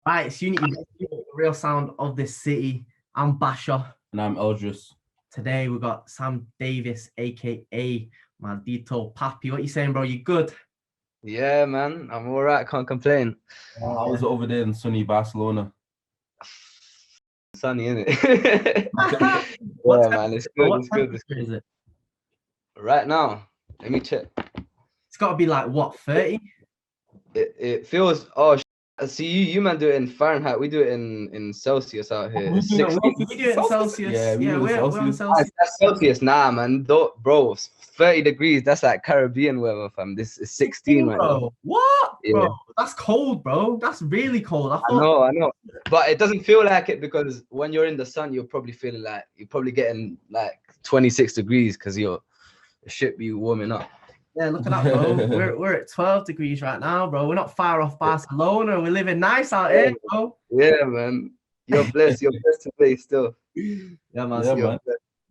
Right, it's Unity, the real sound of this city. I'm Basha. And I'm Eldris. Today we got Sam Davies, aka Maldito Papi. What you saying, bro? You good? Yeah, man, I'm all right. Can't complain. How was it over there in sunny Barcelona? Sunny, innit? What Yeah, man, it's good. what It's good. It's temperature is good. it? Right now, let me check. It's got to be like what, 30? It feels. See, you man do it in Fahrenheit. We do it in Celsius out here. It's 60. We do it in Celsius. Yeah, Yeah, we're on Celsius. That's Celsius, nah, man. Bro, 30 degrees. That's like Caribbean weather, fam. This is 16 right now. Bro. What? Yeah. Bro, that's cold, bro. That's really cold. I know. But it doesn't feel like it because when you're in the sun, you're probably feeling like you're probably getting like 26 degrees because your shit be warming up. Yeah, look at that, bro. We're at 12 degrees right now, bro. We're not far off Barcelona. We're living nice out here, bro. Yeah, man. You're blessed. You're blessed to play still. Yeah, man. Yeah, man.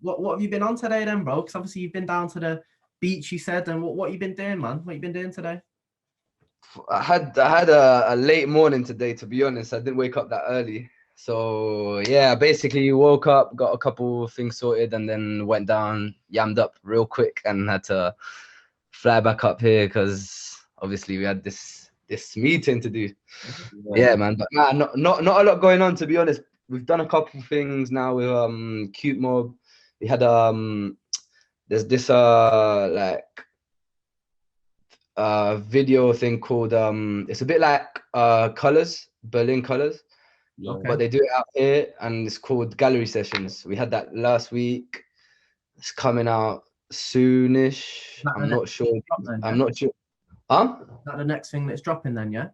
What have you been on today then, bro? Because obviously you've been down to the beach, you said. And what you been doing, man? What you been doing today? I had a late morning today, to be honest. I didn't wake up that early. So yeah, basically woke up, got a couple of things sorted, and then went down, yammed up real quick, and had to fly back up here because obviously we had this meeting to do. Yeah, man. But nah, not a lot going on, to be honest. We've done a couple of things now with CuteMobb. We had there's this video thing called it's a bit like Colors, Berlin Colors. Okay. But they do it out here and it's called Gallery Sessions. We had that last week. It's coming out soonish. I'm not sure. I'm not sure. Huh? Is that the next thing that's dropping then, yeah?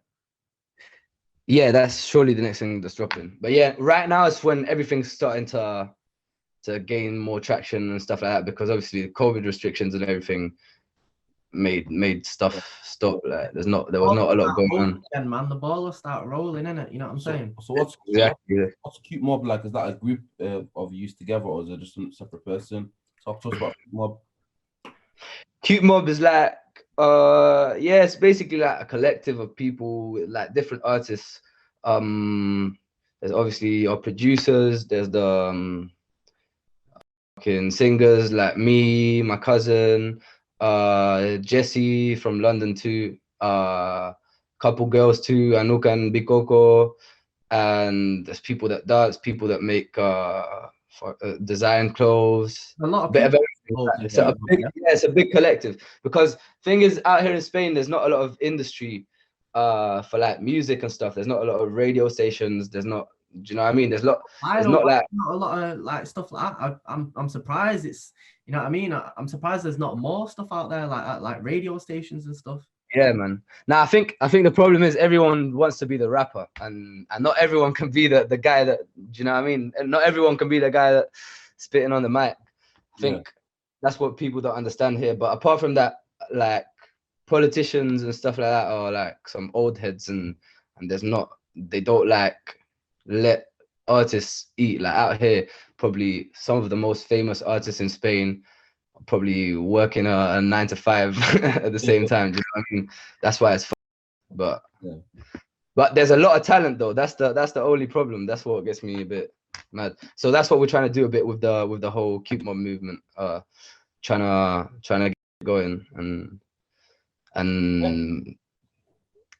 Yeah, that's surely the next thing that's dropping. But yeah, right now it's when everything's starting to gain more traction and stuff like that, because obviously the COVID restrictions and everything made stuff stop. Like there was not a lot going on. Again, man, the ball will start rolling, innit? You know what I'm saying? So what's CuteMobb like? Is that a group of you together, or is it just a separate person? Talk to us about CuteMobb. CuteMobb is like yeah, it's basically like a collective of people with like different artists. There's obviously our producers, there's the singers like me, my cousin, Jesse from London too, couple girls too, Anuka and Bikoko, and there's people that dance, people that make design clothes, A lot of bit of people. everything. It's a big collective, because thing is, out here in Spain there's not a lot of industry for like music and stuff. There's not a lot of radio stations. There's not, do you know what I mean? There's not a lot of like stuff like that. I'm surprised it's, you know what I mean? I'm surprised there's not more stuff out there like radio stations and stuff. Yeah, man. Now I think the problem is everyone wants to be the rapper, and not everyone can be the guy that, do you know what I mean? And not everyone can be the guy that spitting on the mic. I think that's what people don't understand here. But apart from that, like politicians and stuff like that are like some old heads, and they don't like let artists eat. Like out here, probably some of the most famous artists in Spain probably working a 9 to 5 at the same time. Do you know what I mean? That's why it's fun. But there's a lot of talent though. That's the only problem. That's what gets me a bit mad. So that's what we're trying to do a bit with the whole CuteMobb movement. Trying to get going and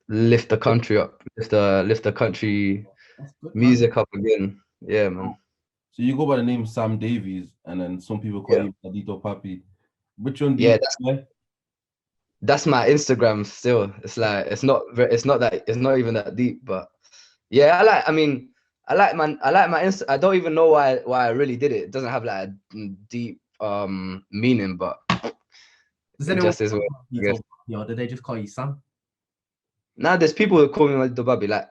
lift the country up, lift the country music up again. Yeah, man. So you go by the name Sam Davies, and then some people call you Maldito Papi. Which one do you like? That's my Instagram still. It's like it's not even that deep, but yeah, I like my Insta. I don't even know why I really did it. It doesn't have like a deep meaning, but it just is what I guess. Or did they just call you Sam? Now there's people who call me Maldito Papi, like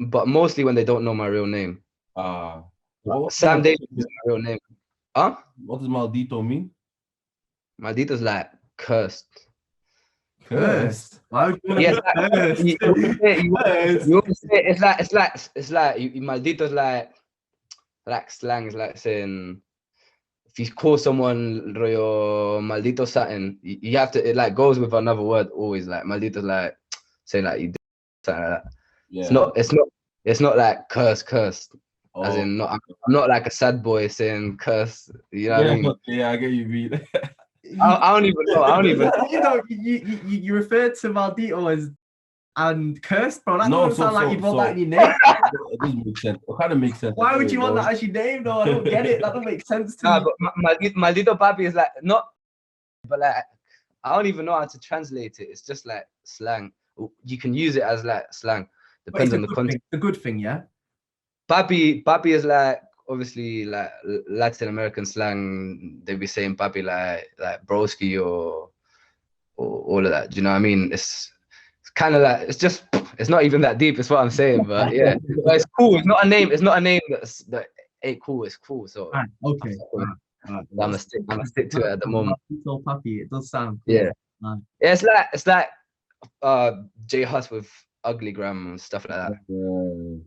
but mostly when they don't know my real name. Sam Davies is my real name. Huh? What does Maldito mean? Maldito's like cursed. Cursed? Why would you cursed? You always say it's like Maldito's like slang. Is like saying if you call someone rollo maldito satin, you have to, it like goes with another word always. Like Maldito's like saying like you did something like that. Yeah. It's not It's not like curse. As Oh, in, not I'm not like a sad boy saying curse. You know what I yeah, mean? yeah, I get you, mean. I don't even know. I don't even. You know, you referred to Maldito as and cursed, bro. That No, doesn't sound like you'd want that in your name. It doesn't make sense. It kind of makes sense. Why would you want that as your name, though? I don't get it. That don't make sense to me. But my little papi is like not, but like I don't even know how to translate it. It's just like slang. You can use it as like slang, depends on the context. It's a good thing, yeah. Papi is like obviously like Latin American slang. They be saying papi like broski or all of that. Do you know what I mean? It's kind of like it's not even that deep. It's what I'm saying, but yeah, but it's cool. It's not a name. It's not a name that ain't cool. It's cool. So okay. I'm gonna stick to it at the moment. So papi, it does sound cool. Yeah. Yeah, it's like J Hus with ugly gram and stuff like that.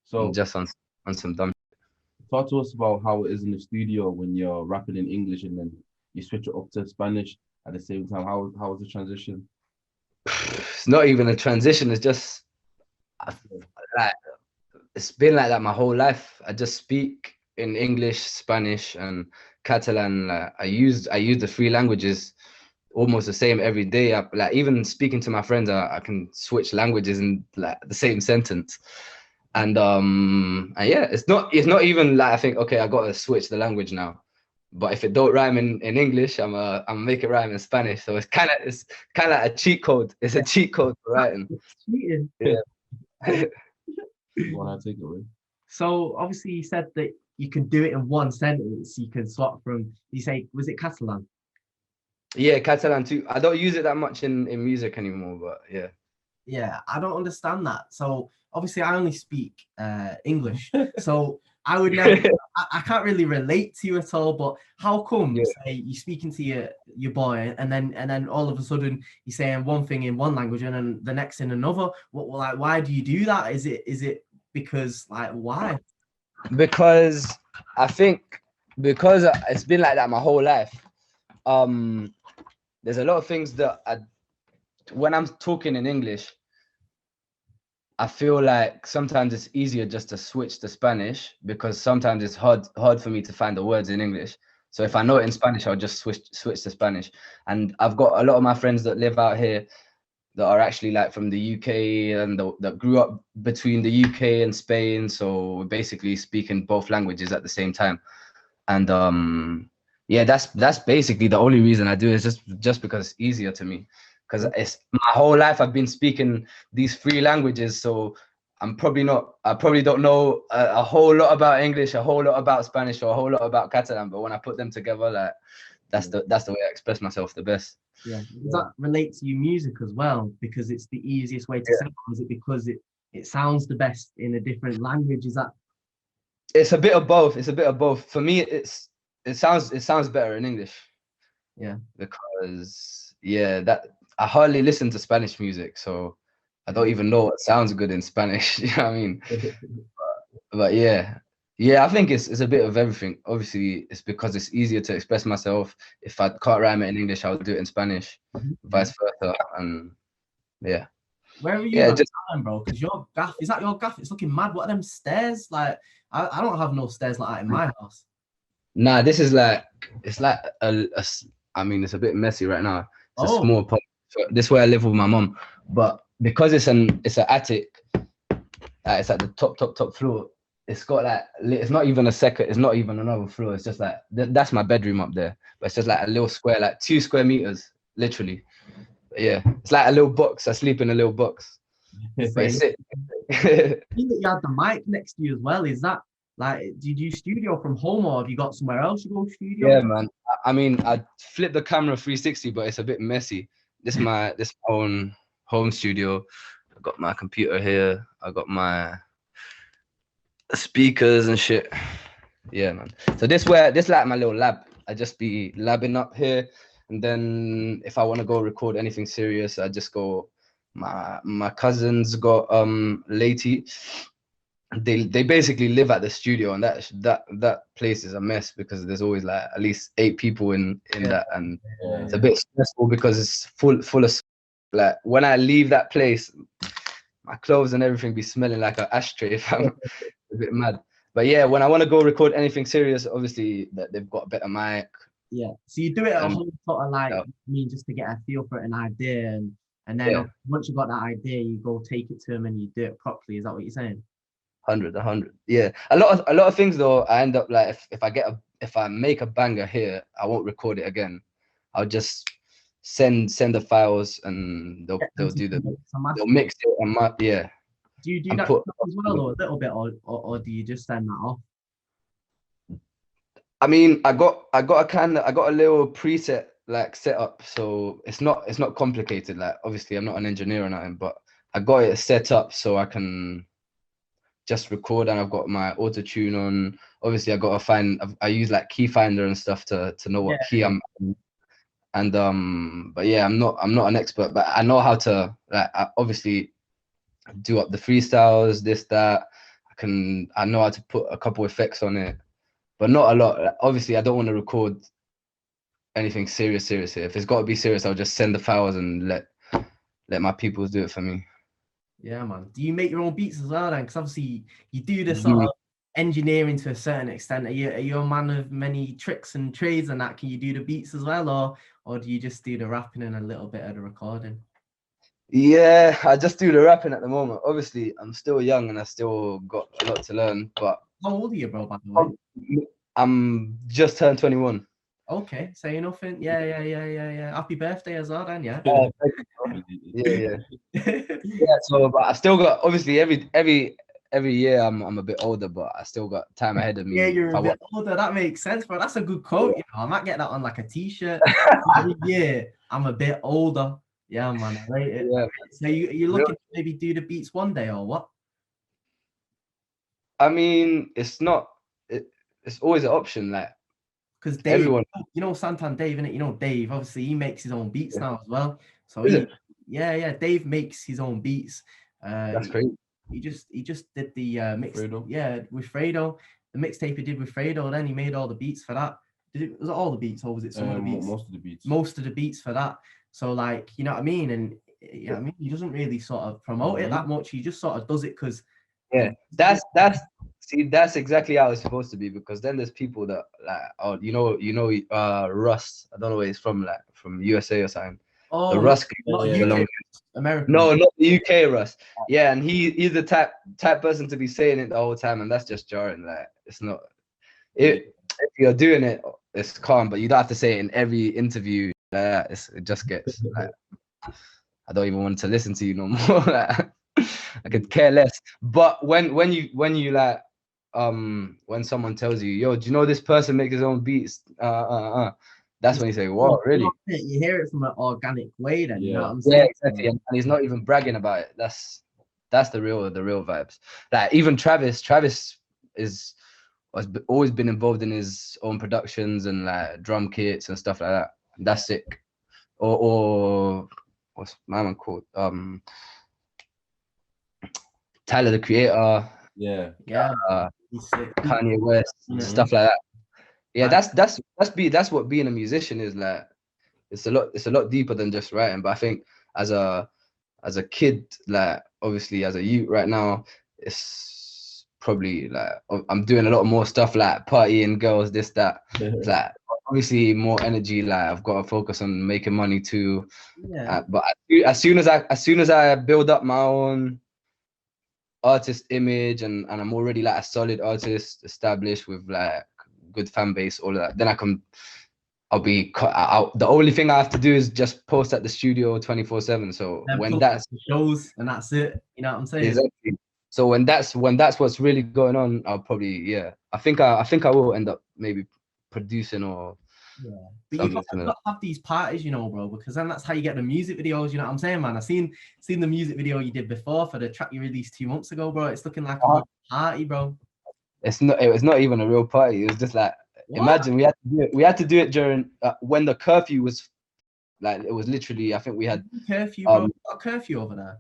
So just on some dumb. Talk to us about how it is in the studio when you're rapping in English and then you switch it up to Spanish at the same time. How was the transition? It's not even a transition. It's just like it's been like that my whole life. I just speak in English, Spanish, and Catalan. Like, I use the three languages almost the same every day. Like even speaking to my friends, I can switch languages in like the same sentence. And yeah, it's not even like I think, okay, I gotta switch the language now. But if it don't rhyme in English, I'm make it rhyme in Spanish. So it's kind of like a cheat code. It's a cheat code for writing. Cheating. Yeah. When I take it away. So obviously you said that you can do it in one sentence. You can swap from. You say, was it Catalan? Yeah, Catalan too. I don't use it that much in music anymore, but yeah. Yeah, I don't understand that. So obviously I only speak English. So I would never, I can't really relate to you at all, but how come say you're speaking to your boy and then all of a sudden you're saying one thing in one language and then the next in another? Like, why do you do that? Is it because like why? Because I think because it's been like that my whole life. There's a lot of things that when I'm talking in English, I feel like sometimes it's easier just to switch to Spanish because sometimes it's hard for me to find the words in English. So if I know it in Spanish, I'll just switch to Spanish. And I've got a lot of my friends that live out here that are actually like from the UK and that grew up between the UK and Spain. So we're basically speaking both languages at the same time. And yeah, that's basically the only reason I do it, is just because it's easier to me. Because it's my whole life I've been speaking these three languages, so I probably don't know a whole lot about English, a whole lot about Spanish, or a whole lot about Catalan. But when I put them together, like that's the way I express myself the best. Yeah, does that relate to your music as well? Because it's the easiest way to sound. Is it because it sounds the best in a different language? Is that? It's a bit of both. It's a bit of both. For me, it sounds better in English. Yeah, because that. I hardly listen to Spanish music, so I don't even know what sounds good in Spanish. You know what I mean? but yeah, I think it's a bit of everything. Obviously, it's because it's easier to express myself. If I can't rhyme it in English, I'll do it in Spanish, vice versa. And yeah. Where are you at the time, bro? Because your gaff, is that your gaff? It's looking mad. What are them stairs? Like, I don't have no stairs like that in my house. Nah, this is like, it's like I mean, it's a bit messy right now. It's a small part. So this is where I live with my mom, but because it's an attic, it's at the top floor. It's got like, it's not even a second, it's not even another floor. It's just like that's my bedroom up there, but it's just like a little square, like 2 square meters, literally. But yeah, it's like a little box. I sleep in a little box. But it's it. You had the mic next to you as well. Is that like, did you studio from home or have you got somewhere else you go studio? Yeah, man. I mean, I flipped the camera 360, but it's a bit messy. This is my own home studio. I got my computer here. I got my speakers and shit. Yeah, man. So this like my little lab. I just be labbing up here, and then if I want to go record anything serious, I just go. My cousins got Lady. They basically live at the studio, and that place is a mess because there's always like at least 8 people in that, and it's a bit stressful because it's full of, like, when I leave that place, my clothes and everything be smelling like an ashtray if I'm a bit mad. But yeah, when I want to go record anything serious, obviously that they've got a better mic. Yeah. So you do it at And home, sort of like, yeah. I mean, just to get a feel for it, an idea, and then Yeah. once you got that idea, you go take it to them and you do it properly. Is that what you're saying? 100. Yeah. A lot of things though, I end up like if I make a banger here, I won't record it again. I'll just send the files and they'll mix it and yeah. Do you do that as well, or a little bit, or do you just send that off? I mean, I got a little preset like set up, so it's not complicated. Like obviously I'm not an engineer or nothing, but I got it set up so I can just record, and I've got my auto tune on. Obviously I use like key finder and stuff to know what key I'm in. And but yeah, I'm not an expert, but I know how to like obviously do up the freestyles, this, that. I know how to put a couple effects on it, but not a lot. Obviously I don't want to record anything serious here. If it's got to be serious, I'll just send the files and let my people do it for me. Yeah, man. Do you make your own beats as well then? Because obviously you do this sort of engineering to a certain extent. Are you a man of many tricks and trades and that? Can you do the beats as well, or do you just do the rapping and a little bit of the recording? Yeah, I just do the rapping at the moment. Obviously, I'm still young and I still got a lot to learn. But how old are you, bro, by the way? I'm just turned 21. Okay, say nothing. Yeah. Happy birthday as well, then. Yeah. Yeah. So, but I still got obviously every year I'm a bit older, but I still got time ahead of me. Yeah, you're a bit older. That makes sense, bro. That's a good quote. You know, I might get that on like a t-shirt. Every year, I'm a bit older. Yeah, man, I rate it. Yeah. So you're looking to maybe do the beats one day or what? I mean, it's always an option, like because Dave, everyone, you know, Santan Dave, innit? You know, Dave, obviously he makes his own beats now as well. So Dave makes his own beats. That's great. He just did the mix, with Fredo. The mixtape he did with Fredo. Then he made all the beats for that. Was it all the beats, or was it some of the beats? Most of the beats. Most of the beats for that. So like, you know what I mean? And you know what I mean, he doesn't really sort of promote it that much. He just sort of does it because that's exactly how it's supposed to be, because then there's people that like, Russ, I don't know where he's from, like from USA or something. Oh, the Russ American. No, not the UK Russ. Yeah, and he's the type person to be saying it the whole time, and that's just jarring. Like it's not if you're doing it, it's calm, but you don't have to say it in every interview. It just gets like, I don't even want to listen to you no more. Like, I could care less. But when you like when someone tells you, yo, do you know this person makes his own beats? That's when you say, "Whoa, really?" You hear it from an organic way, then. Yeah, you know what I'm saying? Yeah, exactly. And he's not even bragging about it. That's the real vibes. Like even Travis has always been involved in his own productions and like drum kits and stuff like that. That's sick. Or what's my man called? Tyler the Creator. Yeah. Kanye West, stuff like that. Yeah, that's what being a musician is like. It's a lot deeper than just writing. But I think as a kid, like obviously as a youth right now, it's probably like I'm doing a lot more stuff like partying, girls, this, that. It's like obviously more energy. Like I've got to focus on making money too. Yeah. But as soon as I build up my own artist image and I'm already like a solid artist established with like good fan base, all of that, then I'll be cut out. The only thing I have to do is just post at the studio 24/7. So when that's the shows and that's it, you know what I'm saying? Exactly. So when that's what's really going on, I'll probably I think I will end up maybe producing or but you got to have these parties, you know, bro, because then that's how you get the music videos. You know what I'm saying, man? I seen the music video you did before for the track you released 2 months ago, bro. It's looking like a party, bro. It was not even a real party. It was just like, imagine we had to do it during when the curfew was, like, it was literally, I think we had curfew, bro. We got a curfew over there.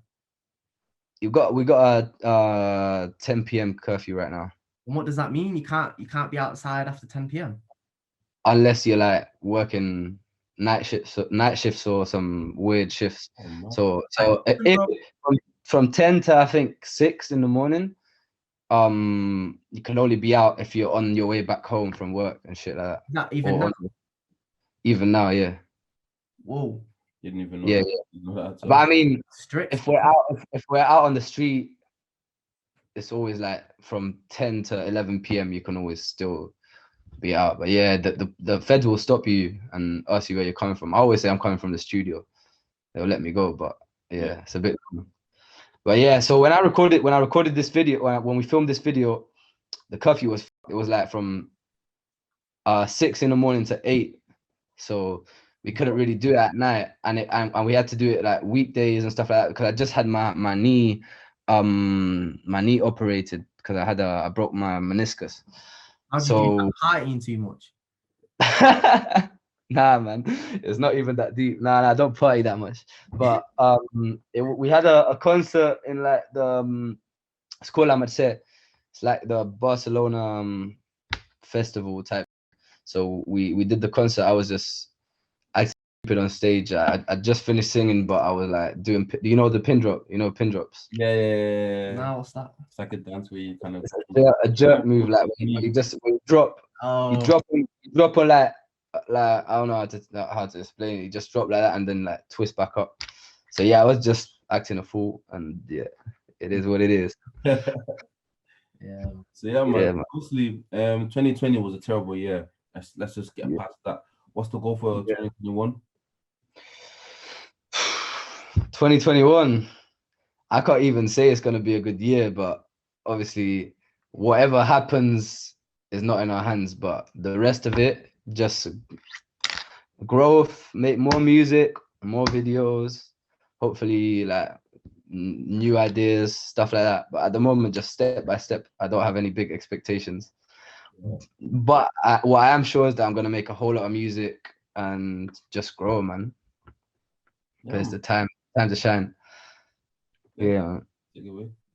We got a 10 p.m. curfew right now. And what does that mean? You can't be outside after 10 p.m. unless you're like working night shifts or some weird shifts. So from 10 to I think 6 in the morning. You can only be out if you're on your way back home from work and shit like that. Not even now. Even now, yeah. Whoa. You didn't even know. Yeah, that. yeah. You know that, But I mean, Strict. if we're out on the street, it's always like from 10 to 11 p.m. you can always still be out. But yeah, the feds will stop you and ask you where you're coming from. I always say I'm coming from the studio. They'll let me go, but yeah. It's a bit. But yeah, so when I recorded this video, when we filmed this video, the curfew was like from 6 in the morning to 8. So we couldn't really do it at night, and we had to do it like weekdays and stuff like that because I just had my knee operated because I broke my meniscus. How did you not partying too much? Nah, man, it's not even that deep. Nah, I don't party that much. But we had a concert in like the School I say. It's like the Barcelona festival type. So we did the concert. I stupid on stage. I just finished singing, but I was like doing, the pin drop, pin drops. Yeah. No, what's that? It's like a dance where you kind of a jerk move, like when you drop. Oh. You drop on like I don't know how to explain it. You just drop like that and then like twist back up. So yeah, I was just acting a fool, and yeah, it is what it is. Yeah. So yeah, man. Obviously, 2020 was a terrible year. Let's just get past that. What's the goal for 2021? 2021. I can't even say it's gonna be a good year, but obviously, whatever happens is not in our hands. But the rest of it, just growth, make more music, more videos, hopefully like new ideas, stuff like that. But at the moment, just step by step. I don't have any big expectations. But what I am sure is that I'm gonna make a whole lot of music and just grow, man. Because the time to shine. Yeah.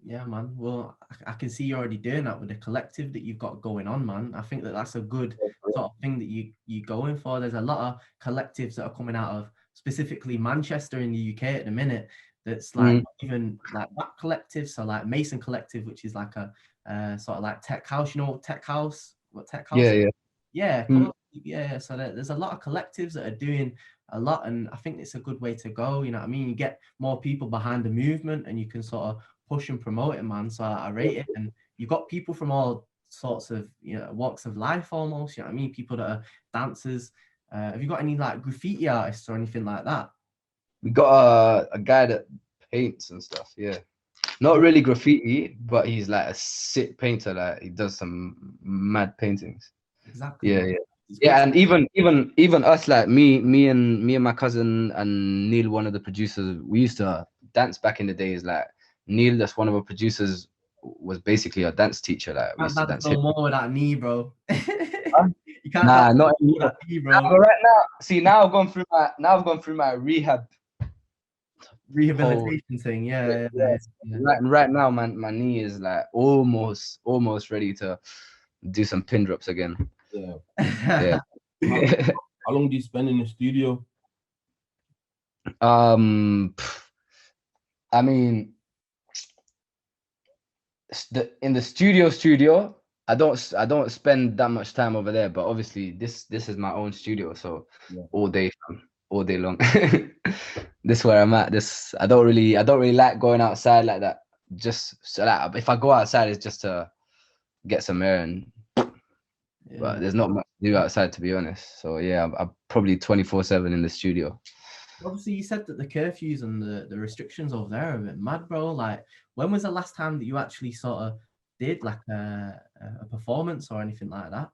Yeah, man. Well, I can see you're already doing that with the collective that you've got going on, man. I think that's a good sort of thing that you're going for. There's a lot of collectives that are coming out of specifically Manchester in the UK at the minute. That's like even like that collective. So like Mason Collective, which is like a sort of like tech house. You know what tech house? What tech house? Yeah. Yeah. So there's a lot of collectives that are doing a lot, and I think it's a good way to go. You know what I mean? You get more people behind the movement, and you can sort of push and promote it, man. So I rate it, and you've got people from all sorts of walks of life almost. You know what I mean? People that are dancers. Have you got any like graffiti artists or anything like that? We got a guy that paints and stuff. Yeah, not really graffiti, but he's like a sick painter. Like he does some mad paintings. Exactly. Yeah, and even us, like me and my cousin and Neil, one of the producers, we used to dance back in the days. Like Neil, that's one of our producers, was basically a dance teacher. Like we used to dance. No more with that knee, bro. You can't. Nah, not with that knee, bro. Nah, but right now, see, now I've gone through my rehabilitation thing. Yeah. Right now, my knee is like almost ready to do some pin drops again. Yeah. How long do you spend in the studio? I mean, in the studio, I don't spend that much time over there. But obviously, this is my own studio, so all day long. This is where I'm at. I don't really like going outside like that. Just so that if I go outside, it's just to get some air and. But there's not much to do outside, to be honest. So yeah, I'm probably 24/7 in the studio. Obviously, you said that the curfews and the restrictions over there are a bit mad, bro. Like, when was the last time that you actually sort of did like a performance or anything like that?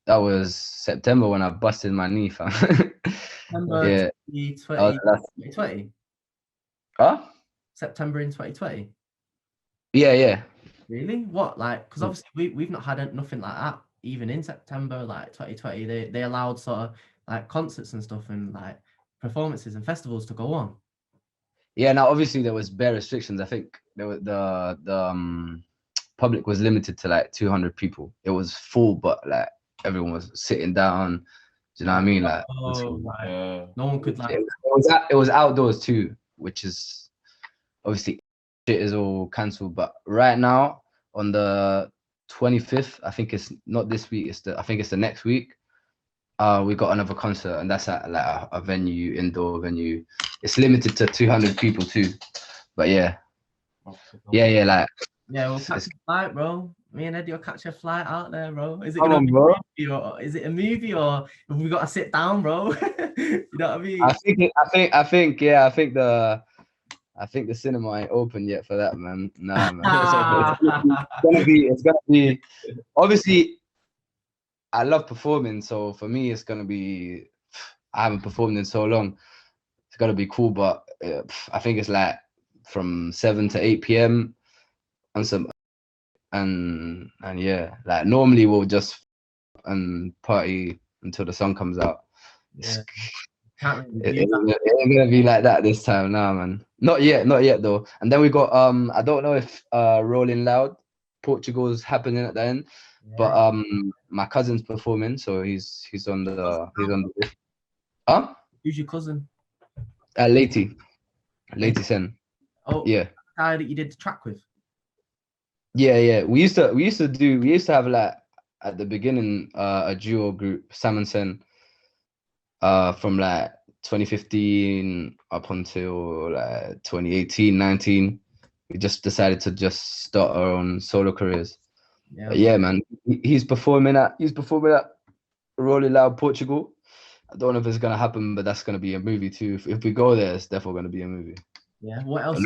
That was September when I busted my knee, fam. September 2020. Huh? September in 2020. Yeah. Really? What? Like, because obviously we've not had nothing like that even in September, like 2020. They allowed sort of like concerts and stuff and like performances and festivals to go on. Yeah. Now obviously there was bare restrictions. I think there was the public was limited to like 200 people. It was full, but like everyone was sitting down. Do you know what I mean? Like, no one could like. It was outdoors too, which is obviously shit is all cancelled. But right now on the 25th, I think it's not this week. I think it's the next week. We got another concert, and that's at like a venue, indoor venue. It's limited to 200 people too. But yeah, like Yeah, we'll catch a flight, bro. Me and Eddie will catch a flight out there, bro. Is it come gonna on, be bro. a movie or is it a movie or have we got to sit down, bro? You know what I mean? I think the cinema ain't open yet for that, man. Nah, man. It's gonna be. Obviously, I love performing, so for me, it's gonna be. I haven't performed in so long. It's gonna be cool, but I think it's like from 7 to 8 p.m. and yeah, like normally we'll just and party until the sun comes out. Yeah. It ain't gonna be like that this time, nah, man. Not yet though. And then we got I don't know if Rolling Loud, Portugal's happening at the end, but my cousin's performing, so he's on the list. Huh? Who's your cousin? Lady Sen. Oh yeah. The guy that you did the track with. Yeah. We used to have like at the beginning a duo group, Sam and Sen, from like 2015 up until like 2018, 19. We just decided to just start our own solo careers. Yeah, man. He's performing at Rolling Loud Portugal. I don't know if it's gonna happen, but that's gonna be a movie too. If we go there, it's definitely gonna be a movie. Yeah. What else?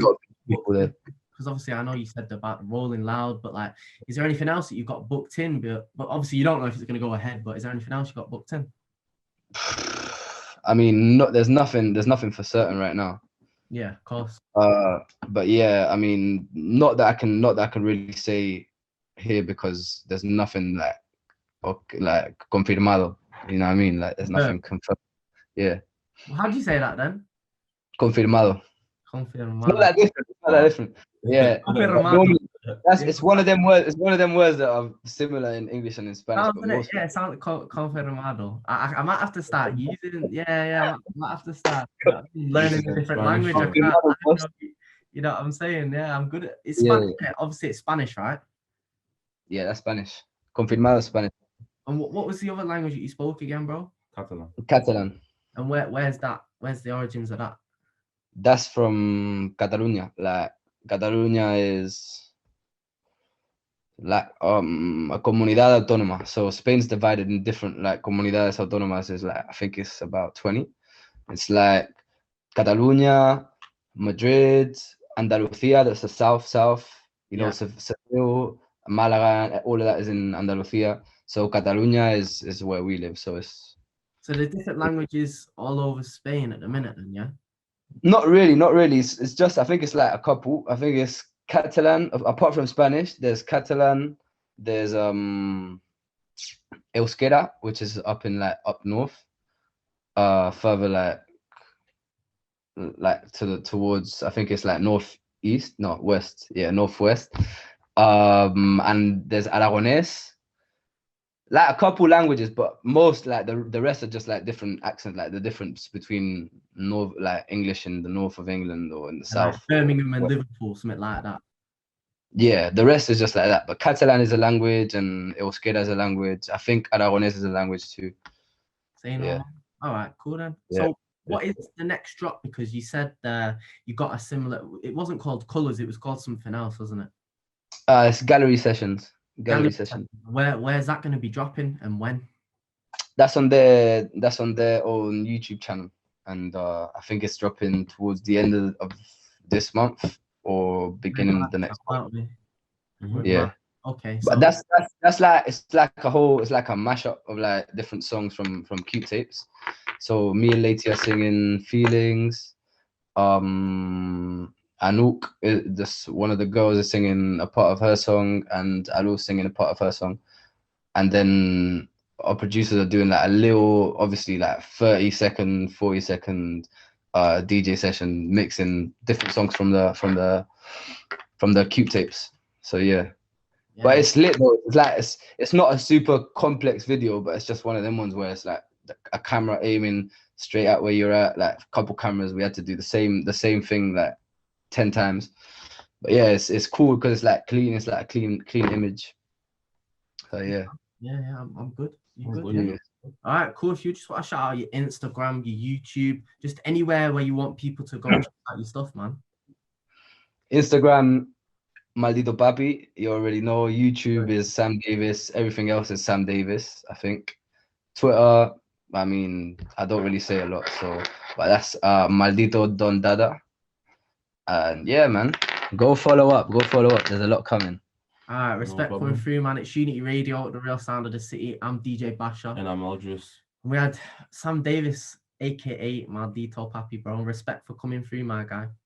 People there. Because obviously I know you said about Rolling Loud, but like, is there anything else that you've got booked in? But obviously you don't know if it's gonna go ahead. But is there anything else you got booked in? I mean, there's nothing for certain right now. Yeah, of course. But yeah, I mean, not that I can really say here because there's nothing like confirmado. You know what I mean? Like there's nothing confirmed. Yeah. Well, how do you say that then? Confirmado. Confirmado. It's not that different. Yeah. It's one of them words. It's one of them words that are similar in English and in Spanish. It sounds like confirmado. I might have to start using. I might have to start learning a different language. You know what I'm saying? Yeah, I'm good at it's Spanish. Yeah. Obviously, it's Spanish, right? Yeah, that's Spanish. Confirmado is Spanish. And what was the other language that you spoke again, bro? Catalan. And where's that? Where's the origins of that? That's from Catalonia. Like Catalonia is like a comunidad autónoma. So Spain's divided in different like comunidades autónomas. Is like I think it's about 20. It's like Catalonia, Madrid, Andalucía. That's the south. You know, Seville, Malaga. All of that is in Andalucía. So Catalonia is where we live. So there's different languages all over Spain at the minute, then, yeah. Not really. It's just I think it's like a couple. I think it's Catalan. Apart from Spanish, there's Catalan. There's Euskera, which is up north. Further towards I think it's like northwest. Yeah, northwest. And there's Aragonés. Like a couple languages, but most like the rest are just like different accents, like the difference between English in the north of England or in the south. Like Birmingham and Liverpool, something like that. Yeah, the rest is just like that. But Catalan is a language and Euskera is a language. I think Aragonés is a language too. Yeah. All right, cool then. Yeah. So what is the next drop? Because you said you got a similar. It wasn't called Colors. It was called something else, wasn't it? It's Gallery Sessions. Session. Where's that going to be dropping and when? That's on their own YouTube channel, and I think it's dropping towards the end of this month or beginning of the next month. Yeah. Okay. But that's like it's like a mashup of like different songs from Cute Tapes. So me and Leti are singing Feelings. Anouk, just one of the girls is singing a part of her song, and Alu's singing a part of her song, and then our producers are doing like a little, obviously like 30-second, 40-second DJ session, mixing different songs from the Cute Tapes. So yeah. But it's lit though. It's like it's not a super complex video, but it's just one of them ones where it's like a camera aiming straight at where you're at, like a couple cameras. We had to do the same thing like 10 times. But yeah, it's cool because it's like clean. It's like a clean image. So yeah. Yeah, I'm good. You I'm good? good. Yeah. All right, cool. If you just want to shout out your Instagram, your YouTube, just anywhere where you want people to go check out your stuff, man. Instagram, Maldito Papi. You already know. YouTube is Sam Davis. Everything else is Sam Davis, I think. Twitter, I mean, I don't really say a lot, so but that's Maldito Don Dada. And yeah, man, go follow up. There's a lot coming. All right, respect coming through, man. It's Unity Radio, the real sound of the city. I'm DJ Basha. And I'm Eldris. We had Sam Davis, aka Maldito Papi, bro. Respect for coming through, my guy.